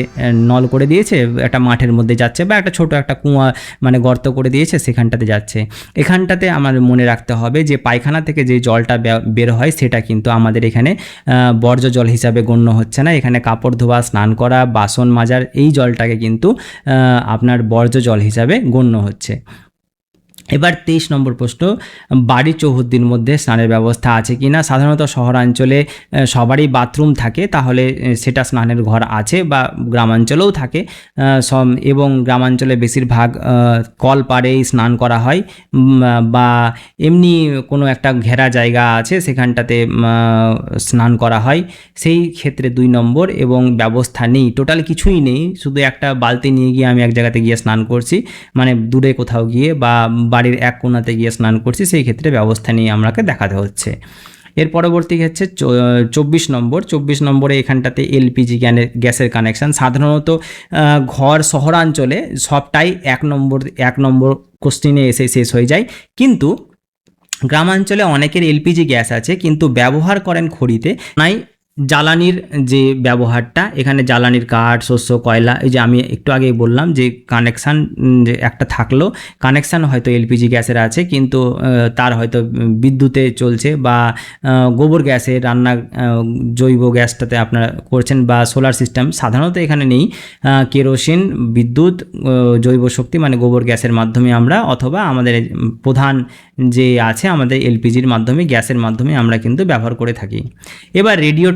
নল করে দিয়েছে, একটা মাঠের মধ্যে যাচ্ছে বা একটা ছোট একটা কুয়া মানে গর্ত করে দিয়েছে, সেখানটাতে যাচ্ছে। এখানটাতে আমার মনে রাখতে হবে যে পায়খানা থেকে যে জলটা বের হয় সেটা কিন্তু আমাদের এখানে বর্জ্য জল হিসাবে গণ্য হচ্ছে না। এখানে কাপড় ধোয়া, স্নান করা, বাসন মাজার এই জলটাকে কিন্তু আপনার বর্জ্য জল হিসাবে গণ্য হচ্ছে। এবার 23 নম্বর প্রশ্ন, বাড়ি চৌহদ্দির মধ্যে স্নানের ব্যবস্থা আছে কি না? সাধারণত শহরাঞ্চলে সবারই বাথরুম থাকে, তাহলে সেটা স্নানের ঘর আছে, বা গ্রামাঞ্চলেও থাকে এবং গ্রামাঞ্চলে বেশিরভাগ কল পাড়েই স্নান করা হয়, বা এমনি কোনো একটা ঘেরা জায়গা আছে সেখানটাতে স্নান করা হয়। সেই ক্ষেত্রে 2 নম্বর, এবং ব্যবস্থা নেই, টোটাল কিছুই নেই, শুধু একটা বালতি নিয়ে গিয়ে আমি এক জায়গাতে গিয়ে স্নান করছি, মানে দূরে কোথাও গিয়ে বা বাড়ির এক কোণাতে গিয়ে স্নান করছি, সেই ক্ষেত্রে ব্যবস্থা নিয়ে আমাকে দেখাতে হচ্ছে। এর পরবর্তী হচ্ছে 24 নম্বর। 24 নম্বরে এখানটাতে এলপিজি গ্যাসের কানেকশান, সাধারণত ঘর শহরাঞ্চলে সবটাই 1 নম্বর কোশ্চিনে এসে শেষ হয়ে যায়, কিন্তু গ্রামাঞ্চলে অনেকের এলপিজি গ্যাস আছে কিন্তু ব্যবহার করেন খড়িতে। নাই জ্বালানির যে ব্যবহারটা, এখানে জ্বালানির কাঠ, শস্য, কয়লা, এই যে আমি একটু আগেই বললাম যে কানেকশান যে একটা থাকলো, কানেকশান হয়তো এলপিজি গ্যাসের আছে কিন্তু তার হয়তো বিদ্যুতে চলছে, বা গোবর গ্যাসে রান্না, জৈব গ্যাসটাতে আপনারা করছেন, বা সোলার সিস্টেম সাধারণত এখানে নেই। কেরোসিন, বিদ্যুৎ, জৈব শক্তি মানে গোবর গ্যাসের মাধ্যমে আমরা, অথবা আমাদের প্রধান যে আছে আমাদের এলপিজির মাধ্যমে, গ্যাসের মাধ্যমে আমরা কিন্তু ব্যবহার করে থাকি। এবার রেডিও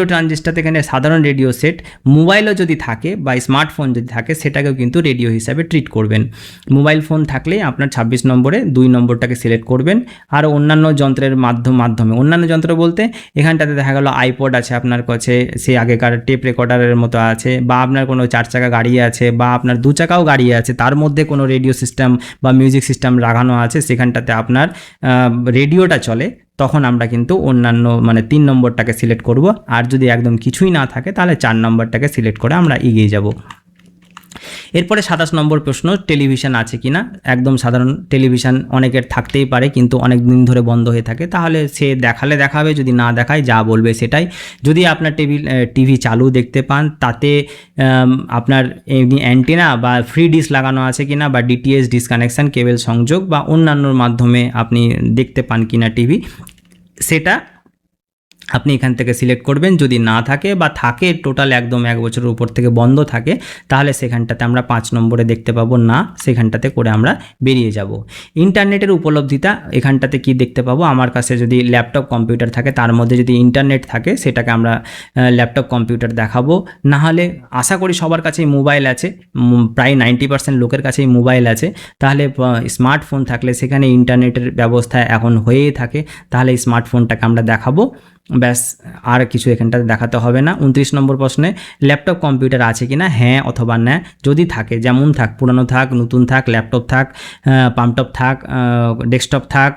ট্রানজিস্টারতে এখানে সাধারণ রেডিও সেট, মোবাইলও যদি থাকে বা স্মার্টফোন যদি থাকে সেটাকেও কিন্তু রেডিও হিসাবে ট্রিট করবেন। মোবাইল ফোন থাকলে আপনার 26 নম্বরে 2 নম্বরটাকে সিলেক্ট করবেন। আর অন্যান্য যন্ত্রের মাধ্যমে, অন্যান্য যন্ত্র বলতে এখানটাতে দেখা গেল আইপড আছে আপনার কাছে, সেই আগেকার টেপ রেকর্ডারের মতো আছে, বা আপনার কোনো 4 চাকা গাড়ি আছে, বা আপনার 2 চাকাও গাড়ি আছে, তার মধ্যে কোনো রেডিও সিস্টেম বা মিউজিক সিস্টেম লাগানো আছে, সেখানটাতে আপনার রেডিওটা চলে, তখন আমরা কিন্তু অন্যান্য মানে 3 নম্বরটাকে সিলেক্ট করব। আর যদি একদম কিছুই না থাকে তাহলে 4 নম্বরটাকে সিলেক্ট করে আমরা এগিয়ে যাব। এরপরে 27 নম্বর প্রশ্ন, টেলিভিশন আছে কিনা? একদম সাধারণ, টেলিভিশন অনেকের থাকতেই পারে কিন্তু অনেক দিন ধরে বন্ধ হয়ে থাকে, তাহলে সে দেখালে দেখাবে, যদি না দেখায় যা বলবে সেটাই। যদি আপনার টিভি চালু দেখতে পান, তাতে আপনার এমনি অ্যান্টেনা বা ফ্রি ডিশ লাগানো আছে কিনা, বা ডিটিএইচ ডিসকানেকশান, কেবল সংযোগ বা অন্যান্যর মাধ্যমে আপনি দেখতে পান কিনা টিভি, সেটা আপনি এখান থেকে সিলেক্ট করবেন। যদি না থাকে বা থাকে টোটাল একদম 1 বছরের উপর থেকে বন্ধ থাকে, তাহলে সেখানটাতে আমরা 5 নম্বরে দেখতে পাবো না, সেখানটাতে করে আমরা বেরিয়ে যাব। ইন্টারনেটের উপলব্ধিতা, এখানটাতে কি দেখতে পাবো, আমার কাছে যদি ল্যাপটপ কম্পিউটার থাকে, তার মধ্যে যদি ইন্টারনেট থাকে সেটাকে আমরা ল্যাপটপ কম্পিউটার দেখাবো। না হলে আশা করি সবার কাছেই মোবাইল আছে, প্রায় 90% লোকের কাছেই মোবাইল আছে, তাহলে স্মার্টফোন থাকলে সেখানে ইন্টারনেটের ব্যবস্থা এখন হয়েই থাকে, তাহলে স্মার্টফোনটাকে আমরা দেখাবো, ব্যাস, আর কিছু এখানটাতে দেখাতে হবে না। 29 নম্বর প্রশ্নে ল্যাপটপ কম্পিউটার আছে কি না, হ্যাঁ অথবা না। যদি থাকে, যেমন থাক, পুরানো থাক, নতুন থাক, ল্যাপটপ থাক, পাম্পটপ থাক, ডেস্কটপ থাক,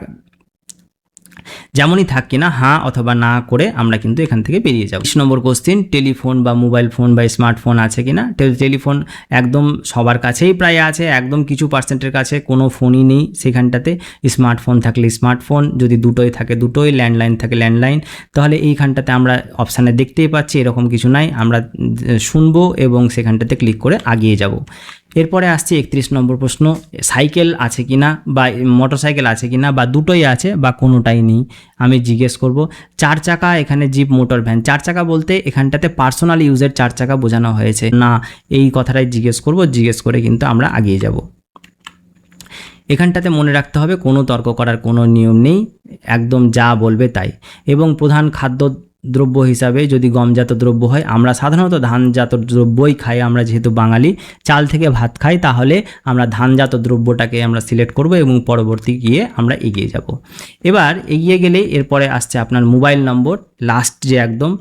যেমনই থাক কিনা, হ্যাঁ অথবা না করে আমরা কিন্তু এখান থেকে বেরিয়ে যাব। 20 নম্বর কোশ্চেন, টেলিফোন বা মোবাইল ফোন বা স্মার্টফোন আছে কিনা? টেলিফোন একদম সবার কাছেই প্রায় আছে, একদম কিছু পার্সেন্টের কাছে কোনো ফোনই নেই সেখানটাতে। স্মার্টফোন থাকলে স্মার্টফোন, যদি দুটোই থাকে দুটোই, ল্যান্ডলাইন থাকে ল্যান্ডলাইন, তাহলে এইখানটাতে আমরা অপশানে দেখতেই পাচ্ছি এরকম কিছু নাই, আমরা শুনবো এবং সেখানটাতে ক্লিক করে এগিয়ে যাব। এরপরে আসছে 31 নম্বর প্রশ্ন, সাইকেল আছে কিনা বা মোটরসাইকেল আছে কিনা বা দুটোই আছে বা কোনোটাই নেই আমি জিজ্ঞেস করব। 4 চাকা এখানে জিপ মোটর ভ্যান, 4 চাকা বলতে এখানটাতে পার্সোনাল ইউজের 4 চাকা বোঝানো হয়েছে না, এই কথাটাই জিজ্ঞেস করব, জিজ্ঞেস করে কিন্তু আমরা এগিয়ে যাব। এখানটাতে মনে রাখতে হবে কোনো তর্ক করার কোনো নিয়ম নেই, একদম যা বলবে তাই। এবং প্রধান খাদ্য দ্রব্য হিসাবে যদি গমজাত দ্রব্য হয়, আমরা সাধারণত ধানজাত দ্রব্যই খাই, আমরা যেহেতু বাঙালি চাল থেকে ভাত খাই, তাহলে আমরা ধানজাত দ্রব্যটাকে আমরা সিলেক্ট করব এবং পরবর্তী গিয়ে আমরা এগিয়ে যাব। এবার এগিয়ে গেলে এরপরে আসছে আপনার মোবাইল নম্বর, লাস্ট যে একদম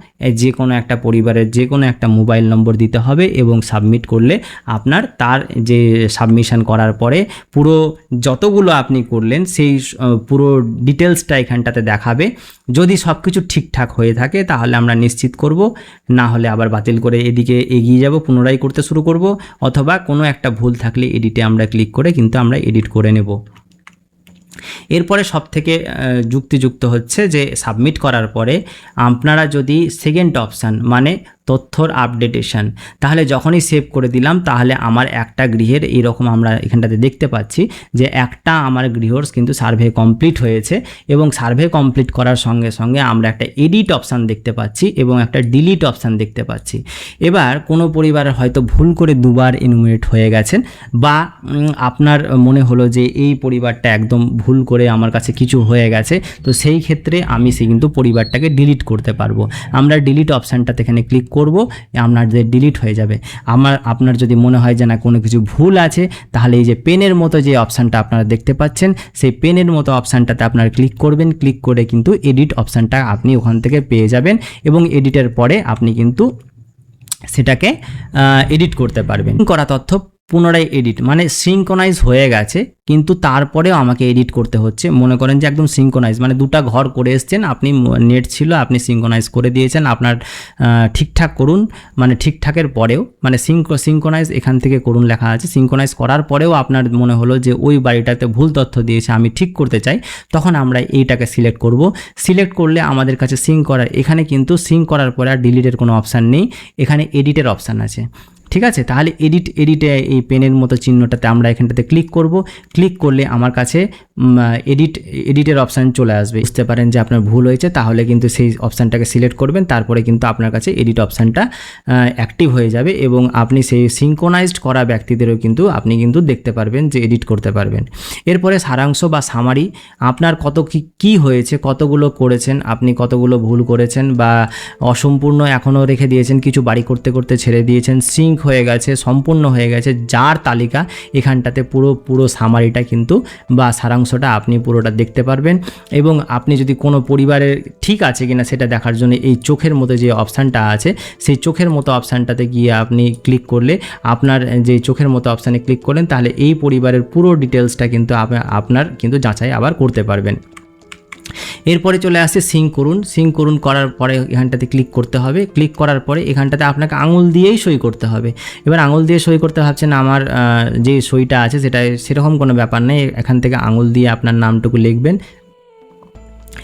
যে কোনো একটা পরিবারের যে কোনো একটা মোবাইল নম্বর দিতে হবে এবং সাবমিট করলে আপনার তার যে সাবমিশন করার পরে পুরো যতগুলো আপনি করলেন সেই পুরো ডিটেলসটা এখানটাতে দেখাবে। যদি সব কিছু ঠিকঠাক হয়ে থাকে তাহলে আমরা নিশ্চিত করব, না হলে আবার বাতিল করে এদিকে এগিয়ে যাব, পুনরায় করতে শুরু করব, অথবা কোনো একটা ভুল থাকলে এডিটে আমরা ক্লিক করে কিন্তু আমরা এডিট করে নেব। এরপরে সবথেকে যুক্তিযুক্ত হচ্ছে যে সাবমিট করার পরে আপনারা যদি সেকেন্ড অপশান মানে তথ্যর আপডেটেশন, তাহলে যখনই সেভ করে দিলাম তাহলে আমার একটা গৃহের এরকম আমরা এখানটাতে দেখতে পাচ্ছি যে একটা আমার গৃহর কিন্তু সার্ভে কমপ্লিট হয়েছে এবং সার্ভে কমপ্লিট করার সঙ্গে সঙ্গে আমরা একটা এডিট অপশান দেখতে পাচ্ছি এবং একটা ডিলিট অপশান দেখতে পাচ্ছি। এবার কোনো পরিবারের হয়তো ভুল করে দুবার এনুমারেট হয়ে গেছেন বা আপনার মনে হলো যে এই পরিবারটা একদম ভুল করে আমার কাছে কিছু হয়ে গেছে, তো সেই ক্ষেত্রে আমি কিন্তু পরিবারটাকে ডিলিট করতে পারবো। আমরা ডিলিট অপশানটাতে এখানে ক্লিক করব, আপনাদের ডিলিট হয়ে যাবে। আপনার যদি মনে হয় যে না কোনো কিছু ভুল আছে, তাহলে এই যে পেনের মতো যে অপশানটা আপনারা দেখতে পাচ্ছেন সেই পেনের মতো অপশানটাতে আপনারা ক্লিক করবেন, ক্লিক করে কিন্তু এডিট অপশানটা আপনি ওখান থেকে পেয়ে যাবেন এবং এডিটের পরে আপনি কিন্তু সেটাকে এডিট করতে পারবেন। করা তথ্য পুনরায় এডিট মানে সিঙ্কোনাইজ হয়ে গেছে কিন্তু তারপরেও আমাকে এডিট করতে হচ্ছে। মনে করেন যে একদম সিঙ্কোনাইজ মানে দুটা ঘর করে এসছেন, আপনি নেট ছিল আপনি সিঙ্কোনাইজ করে দিয়েছেন, আপনার ঠিকঠাক করুন মানে ঠিকঠাকের পরেও মানে সিঙ্কোনাইজ এখান থেকে করুন লেখা আছে, সিঙ্কোনাইজ করার পরেও আপনার মনে হলো যে ওই বাড়িটাতে ভুল তথ্য দিয়েছে আমি ঠিক করতে চাই, তখন আমরা এইটাকে সিলেক্ট করব। সিলেক্ট করলে আমাদের কাছে সিঙ্ক করার, এখানে কিন্তু সিঙ্ক করার পরে আর ডিলিটের কোনো অপশান নেই, এখানে এডিটের অপশান আছে। ঠিক আছে, তাহলে এডিটে এই পেনের মতো চিহ্নটাতে আমরা এখানটাতে ক্লিক করব। ক্লিক করলে আমার কাছে এডিটের অপশান চলে আসবে। বুঝতে পারেন যে আপনার ভুল হয়েছে, তাহলে কিন্তু সেই অপশানটাকে সিলেক্ট করবেন, তারপরে কিন্তু আপনার কাছে এডিট অপশানটা অ্যাক্টিভ হয়ে যাবে এবং আপনি সেই সিঙ্কোনাইজড করা ব্যক্তিদেরও কিন্তু আপনি কিন্তু দেখতে পারবেন যে এডিট করতে পারবেন। এরপরে সারাংশ বা সামারি, আপনার কত কি হয়েছে, কতগুলো করেছেন, আপনি কতগুলো ভুল করেছেন বা অসম্পূর্ণ এখনও রেখে দিয়েছেন, কিছু বাড়ি করতে করতে ছেড়ে দিয়েছেন, সিঙ্ক হয়ে গেছে, সম্পূর্ণ হয়ে গেছে, যার তালিকা এখানটাতে পুরো সামারিটা কিন্তু বা সারাংশটা আপনি পুরোটা দেখতে পারবেন। এবং আপনি যদি কোনো পরিবারের ঠিক আছে কিনা সেটা দেখার জন্য এই চোখের মতো যে অপশানটা আছে সেই চোখের মতো অপশানটাতে গিয়ে আপনি ক্লিক করলে আপনার যে চোখের মতো অপশানে ক্লিক করলেন তাহলে এই পরিবারের পুরো ডিটেলসটা কিন্তু আপনার কিন্তু যাচাই আবার করতে পারবেন। এরপরে চলে আসছে সিঙ্ক করুন করার পরে এখানটাতে ক্লিক করতে হবে। ক্লিক করার পরে এখানটাতে আপনাকে আঙুল দিয়েই সই করতে হবে। এবার আঙুল দিয়ে সই করতে ভাবছেন, আমার যে সইটা আছে সেটা সেরকম কোনো ব্যাপার নেই, এখান থেকে আঙুল দিয়ে আপনার নামটুকু লিখবেন।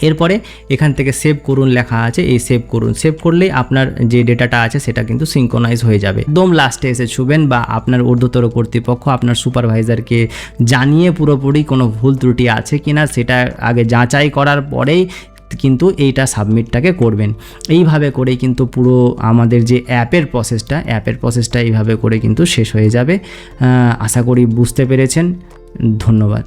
এরপরে এখান থেকে সেভ করুন লেখা আছে, এই সেভ করুন, সেভ করলেই আপনার যে ডেটাটা আছে সেটা কিন্তু সিঙ্কোনাইজ হয়ে যাবে। একদম লাস্টে এসে ছুবেন বা আপনার ঊর্ধ্বতর কর্তৃপক্ষ আপনার সুপারভাইজারকে জানিয়ে পুরোপুরি কোনো ভুল ত্রুটি আছে কিনা সেটা আগে যাচাই করার পরেই কিন্তু এইটা সাবমিটটাকে করবেন। এইভাবে করে কিন্তু পুরো আমাদের যে অ্যাপের প্রসেসটা এইভাবে করে কিন্তু শেষ হয়ে যাবে। আশা করি বুঝতে পেরেছেন। ধন্যবাদ।